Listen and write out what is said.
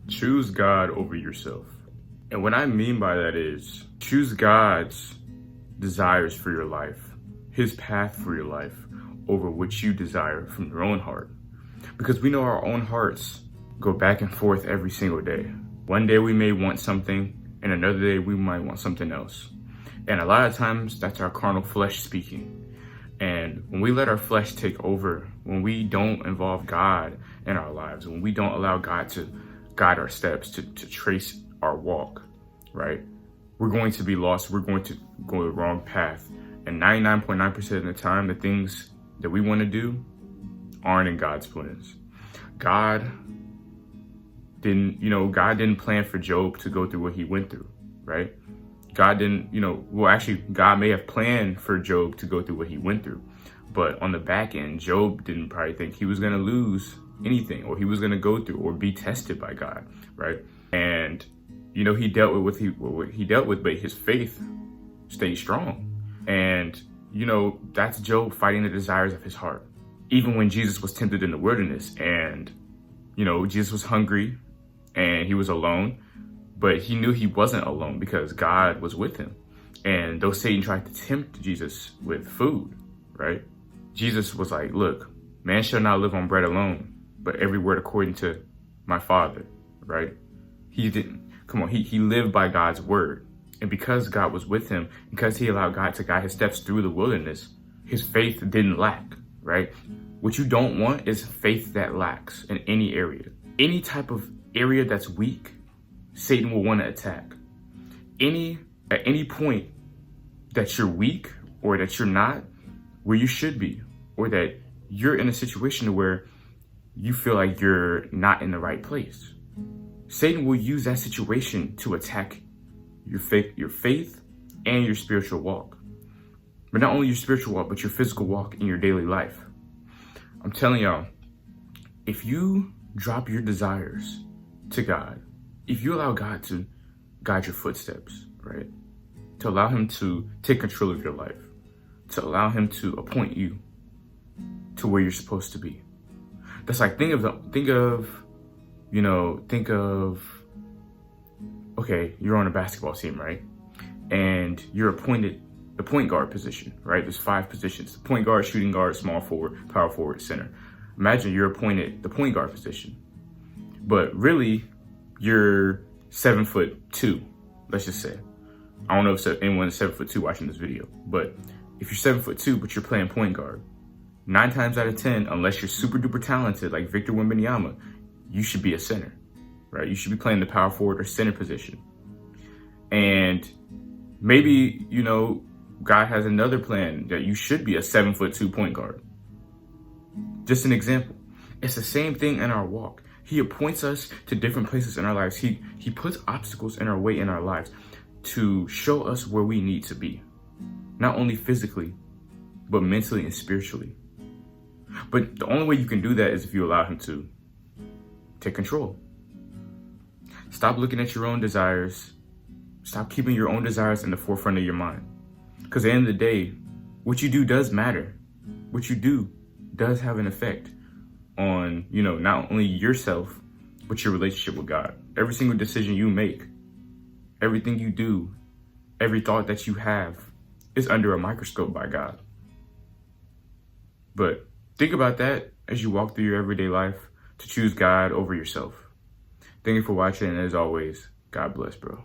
Choose God over yourself. And what I mean by that is choose God's desires for your life, his path for your life, over what you desire from your own heart. Because we know our own hearts go back and forth every single day. One day we may want something, and another day we might want something else. And a lot of times that's our carnal flesh speaking. And when we let our flesh take over, when we don't involve God in our lives, when we don't allow God to guide our steps, to trace our walk, right? We're going to be lost. We're going to go the wrong path. And 99.9% of the time, the things that we want to do aren't in God's plans. God didn't plan for Job to go through what he went through, right? God didn't, God may have planned for Job to go through what he went through. But on the back end, Job didn't probably think he was going to lose anything, or he was going to go through or be tested by God, right? And, he dealt with what he dealt with, but his faith stayed strong. And, that's Job fighting the desires of his heart. Even when Jesus was tempted in the wilderness and, Jesus was hungry and he was alone, but he knew he wasn't alone because God was with him. And though Satan tried to tempt Jesus with food, right? Jesus was like, look, man shall not live on bread alone, but every word according to my Father, right? He lived by God's word. And because God was with him, because he allowed God to guide his steps through the wilderness, his faith didn't lack, right? What you don't want is faith that lacks in any area. Any type of area that's weak, Satan will want to attack. At any point that you're weak or that you're not where you should be, or that you're in a situation where you feel like you're not in the right place, Satan will use that situation to attack your faith and your spiritual walk. But not only your spiritual walk, but your physical walk in your daily life. I'm telling y'all, if you drop your desires to God, if you allow God to guide your footsteps, right? To allow him to take control of your life, to allow him to appoint you to where you're supposed to be. That's like, okay, you're on a basketball team, right? And you're appointed the point guard position, right? There's 5 positions: the point guard, shooting guard, small forward, power forward, center. Imagine you're appointed the point guard position, but really you're 7'2", let's just say. I don't know if anyone is 7'2" watching this video, but if you're 7'2", but you're playing point guard, 9 times out of 10, unless you're super duper talented like Victor Wembanyama, you should be a center, right? You should be playing the power forward or center position. And maybe, God has another plan that you should be a 7'2" point guard. Just an example. It's the same thing in our walk. He appoints us to different places in our lives. He puts obstacles in our way in our lives to show us where we need to be. Not only physically, but mentally and spiritually. But the only way you can do that is if you allow him to take control. Stop looking at your own desires. Stop keeping your own desires in the forefront of your mind. Because at the end of the day, what you do does matter. What you do does have an effect on, not only yourself, but your relationship with God. Every single decision you make, everything you do, every thought that you have is under a microscope by God. But think about that as you walk through your everyday life, to choose God over yourself. Thank you for watching, and as always, God bless, bro.